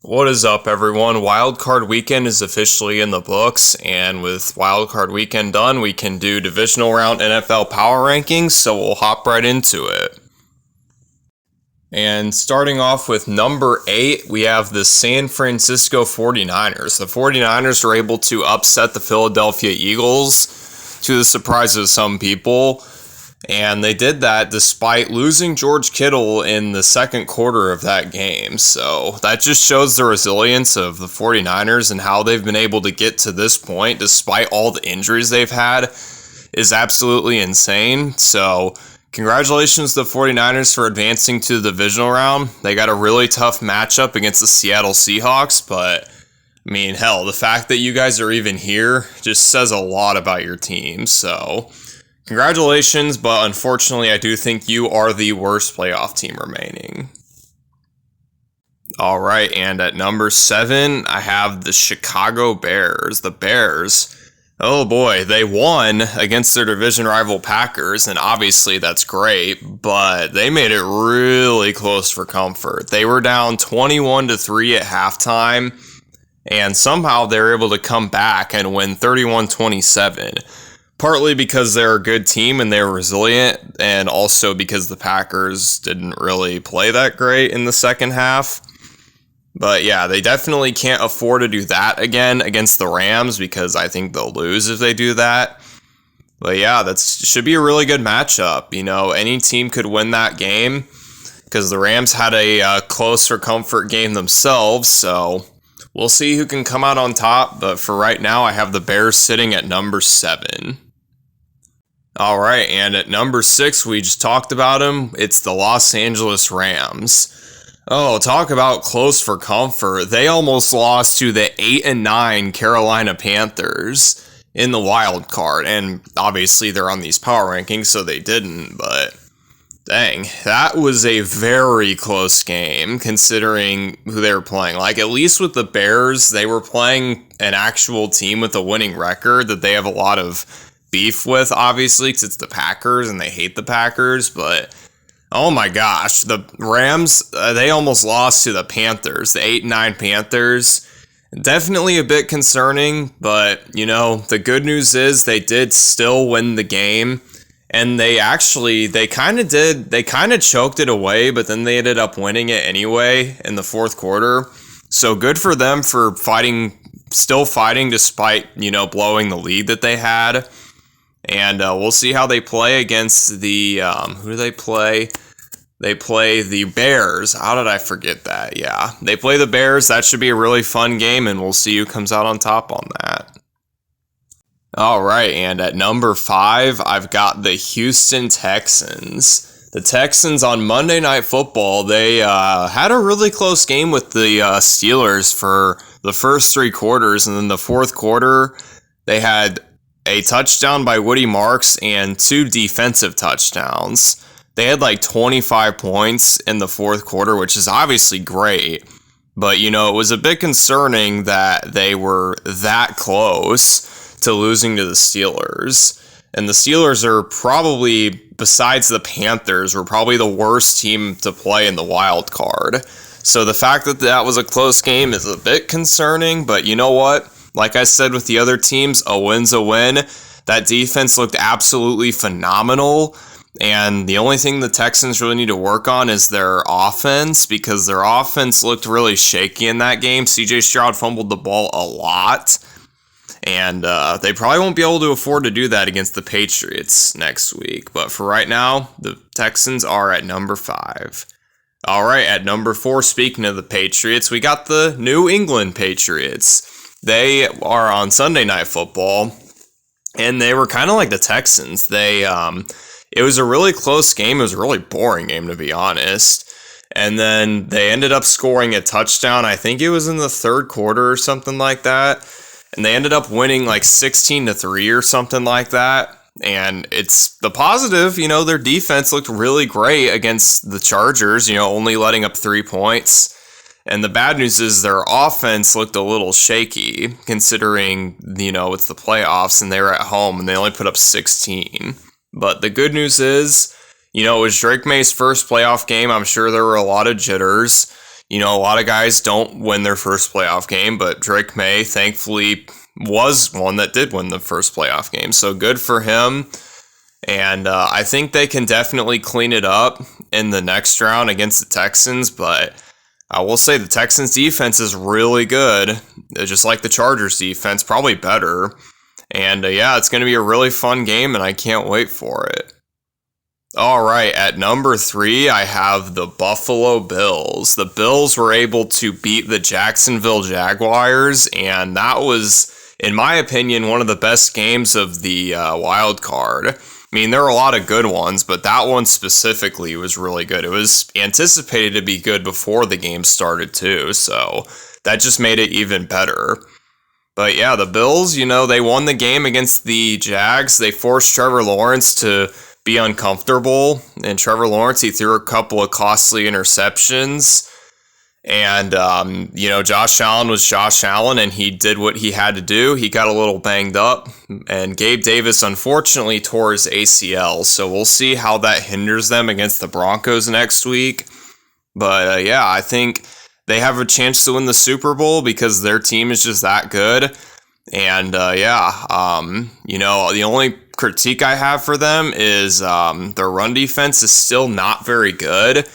What is up, everyone? Wildcard Weekend is officially in the books, and with Wildcard Weekend done, we can do Divisional Round NFL Power Rankings, so we'll hop right into it. And starting off with number 8, we have the San Francisco 49ers. The 49ers were able to upset the Philadelphia Eagles, to the surprise of some people. And they did that despite losing George Kittle in the second quarter of that game. So that just shows the resilience of the 49ers and how they've been able to get to this point despite all the injuries they've had is absolutely insane. So congratulations to the 49ers for advancing to the divisional round. They got a really tough matchup against the Seattle Seahawks, but I mean, hell, the fact that you guys are even here just says a lot about your team. So congratulations, but unfortunately, I do think you are the worst playoff team remaining. All right, and at number 7, I have the Chicago Bears. The Bears, oh boy, they won against their division rival Packers, and obviously that's great, but they made it really close for comfort. They were down 21-3 at halftime, and somehow they were able to come back and win 31-27. Partly because they're a good team and they're resilient, and also because the Packers didn't really play that great in the second half. But yeah, they definitely can't afford to do that again against the Rams because I think they'll lose if they do that. But yeah, that should be a really good matchup. You know, any team could win that game because the Rams had a close for comfort game themselves, so we'll see who can come out on top. But for right now, I have the Bears sitting at number 7. All right, and at number 6, we just talked about them. It's the Los Angeles Rams. Oh, talk about close for comfort. They almost lost to the 8-9 Carolina Panthers in the wild card, and obviously they're on these power rankings, so they didn't, but dang, that was a very close game considering who they were playing. Like, at least with the Bears, they were playing an actual team with a winning record that they have a lot of beef with, obviously, because it's the Packers and they hate the Packers, but oh my gosh, the Rams, they almost lost to the Panthers, the 8-9 Panthers. Definitely a bit concerning, but you know, the good news is they did still win the game, and they kind of choked it away, but then they ended up winning it anyway in the fourth quarter. So good for them for still fighting despite, you know, blowing the lead that they had. And we'll see how they play against the, who do they play? They play the Bears. How did I forget that? Yeah, they play the Bears. That should be a really fun game, and we'll see who comes out on top on that. All right, and at number 5, I've got the Houston Texans. The Texans on Monday Night Football, they had a really close game with the Steelers for the first 3 quarters, and then the fourth quarter, they had a touchdown by Woody Marks and 2 defensive touchdowns. They had like 25 points in the fourth quarter, which is obviously great. But, you know, it was a bit concerning that they were that close to losing to the Steelers. And the Steelers are probably, besides the Panthers, were probably the worst team to play in the wild card. So the fact that that was a close game is a bit concerning, but you know what? Like I said with the other teams, a win's a win. That defense looked absolutely phenomenal. And the only thing the Texans really need to work on is their offense, because their offense looked really shaky in that game. CJ Stroud fumbled the ball a lot. And they probably won't be able to afford to do that against the Patriots next week. But for right now, the Texans are at number 5. All right, at number 4, speaking of the Patriots, we got the New England Patriots. They are on Sunday Night Football, and they were kind of like the Texans. It was a really close game. It was a really boring game, to be honest. And then they ended up scoring a touchdown. I think it was in the third quarter or something like that. And they ended up winning like 16-3 or something like that. And it's the positive, you know, their defense looked really great against the Chargers, you know, only letting up 3 points. And the bad news is their offense looked a little shaky, considering, you know, it's the playoffs and they were at home and they only put up 16. But the good news is, you know, it was Drake May's first playoff game. I'm sure there were a lot of jitters. A lot of guys don't win their first playoff game, but Drake May, thankfully, was one that did win the first playoff game. So good for him. And I think they can definitely clean it up in the next round against the Texans, but I will say the Texans defense is really good, just like the Chargers defense, probably better. And yeah, it's going to be a really fun game, and I can't wait for it. All right, at number 3, I have the Buffalo Bills. The Bills were able to beat the Jacksonville Jaguars, and that was, in my opinion, one of the best games of the wild card. I mean, there are a lot of good ones, but that one specifically was really good. It was anticipated to be good before the game started, too, so that just made it even better. But yeah, the Bills, they won the game against the Jags. They forced Trevor Lawrence to be uncomfortable, and Trevor Lawrence, he threw a couple of costly interceptions. And, Josh Allen was Josh Allen, and he did what he had to do. He got a little banged up, and Gabe Davis unfortunately tore his ACL, so we'll see how that hinders them against the Broncos next week. But, yeah, I think they have a chance to win the Super Bowl because their team is just that good. And, the only critique I have for them is their run defense is still not very good.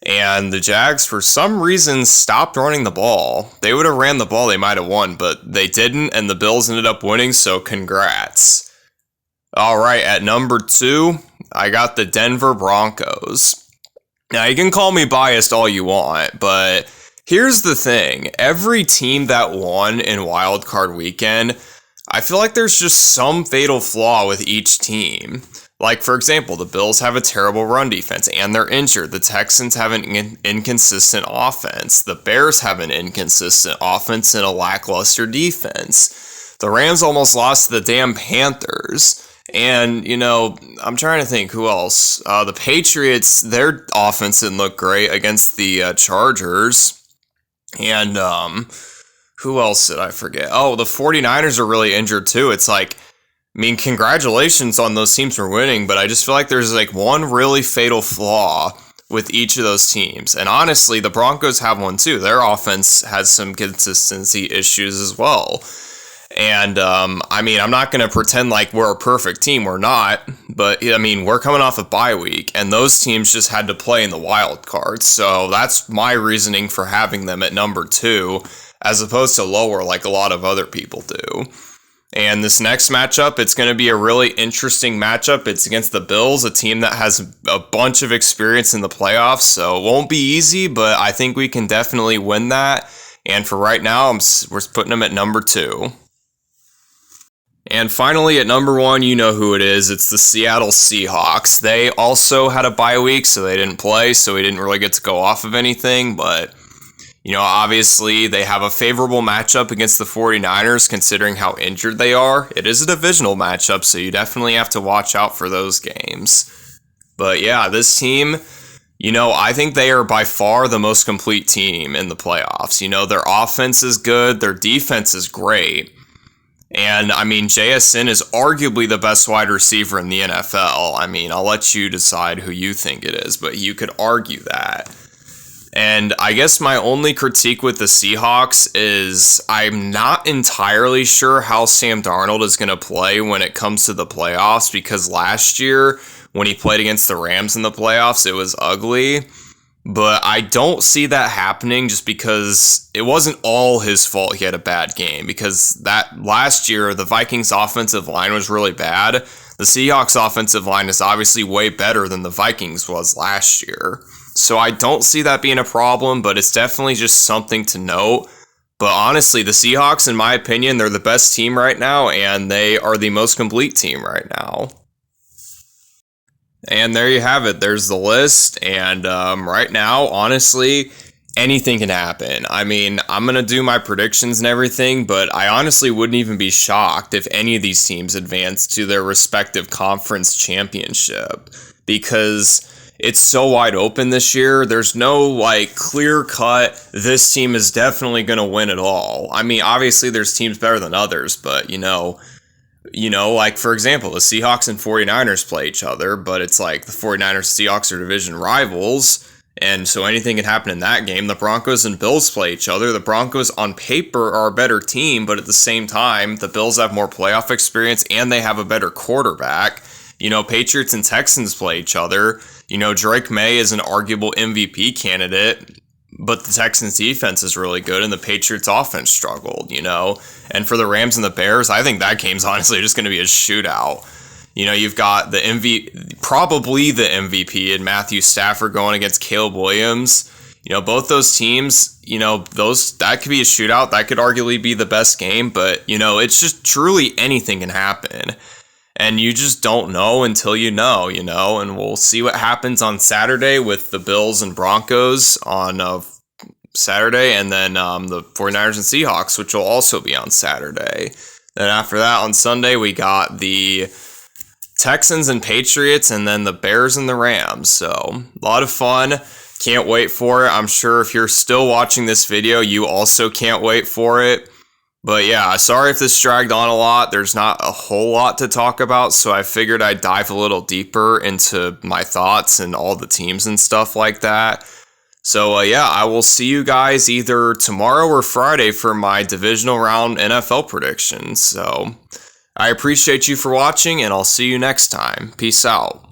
And the Jags, for some reason, stopped running the ball. They would have ran the ball, they might have won, but they didn't, and the Bills ended up winning, so congrats. All right, at number 2, I got the Denver Broncos. Now, you can call me biased all you want, but here's the thing. Every team that won in Wild Card Weekend, I feel like there's just some fatal flaw with each team. Like, for example, the Bills have a terrible run defense, and they're injured. The Texans have an inconsistent offense. The Bears have an inconsistent offense and a lackluster defense. The Rams almost lost to the damn Panthers. And, I'm trying to think who else. The Patriots, their offense didn't look great against the Chargers. And, who else did I forget? Oh, the 49ers are really injured too. It's like, congratulations on those teams for winning, but I just feel like there's one really fatal flaw with each of those teams. And honestly, the Broncos have one too. Their offense has some consistency issues as well. And, I'm not going to pretend like we're a perfect team. We're not. But, we're coming off a bye week, and those teams just had to play in the wild card. So that's my reasoning for having them at number 2, as opposed to lower like a lot of other people do. And this next matchup, it's going to be a really interesting matchup. It's against the Bills, a team that has a bunch of experience in the playoffs, so it won't be easy, but I think we can definitely win that. And for right now, we're putting them at number 2. And finally, at number 1, you know who it is. It's the Seattle Seahawks. They also had a bye week, so they didn't play, so we didn't really get to go off of anything, but obviously they have a favorable matchup against the 49ers considering how injured they are. It is a divisional matchup, so you definitely have to watch out for those games. But yeah, this team, I think they are by far the most complete team in the playoffs. Their offense is good, their defense is great. And, JSN is arguably the best wide receiver in the NFL. I'll let you decide who you think it is, but you could argue that. And I guess my only critique with the Seahawks is I'm not entirely sure how Sam Darnold is going to play when it comes to the playoffs, because last year when he played against the Rams in the playoffs, it was ugly. But I don't see that happening just because it wasn't all his fault he had a bad game, because that last year the Vikings offensive line was really bad. The Seahawks offensive line is obviously way better than the Vikings was last year. So I don't see that being a problem, but it's definitely just something to note. But honestly, the Seahawks, in my opinion, they're the best team right now, and they are the most complete team right now. And there you have it. There's the list. And right now, honestly, anything can happen. I'm going to do my predictions and everything, but I honestly wouldn't even be shocked if any of these teams advance to their respective conference championship, because it's so wide open this year. There's no clear cut, this team is definitely going to win it all. Obviously there's teams better than others, but for example, the Seahawks and 49ers play each other, but it's like the 49ers Seahawks are division rivals, And so anything can happen in that game. The Broncos and Bills play each other. The Broncos on paper are a better team, but at the same time, the Bills have more playoff experience and they have a better quarterback. Patriots and Texans play each other. Drake May is an arguable MVP candidate, but the Texans defense is really good and the Patriots offense struggled, And for the Rams and the Bears, I think that game's honestly just going to be a shootout. You've got probably the MVP in Matthew Stafford going against Caleb Williams. Both those teams, that could be a shootout. That could arguably be the best game, but, it's just truly anything can happen. And you just don't know until you know, and we'll see what happens on Saturday with the Bills and Broncos on Saturday, and then the 49ers and Seahawks, which will also be on Saturday. Then after that, on Sunday, we got the Texans and Patriots, and then the Bears and the Rams. So a lot of fun. Can't wait for it. I'm sure if you're still watching this video, you also can't wait for it. But yeah, sorry if this dragged on a lot. There's not a whole lot to talk about, so I figured I'd dive a little deeper into my thoughts and all the teams and stuff like that. So I will see you guys either tomorrow or Friday for my divisional round NFL predictions. So I appreciate you for watching, and I'll see you next time. Peace out.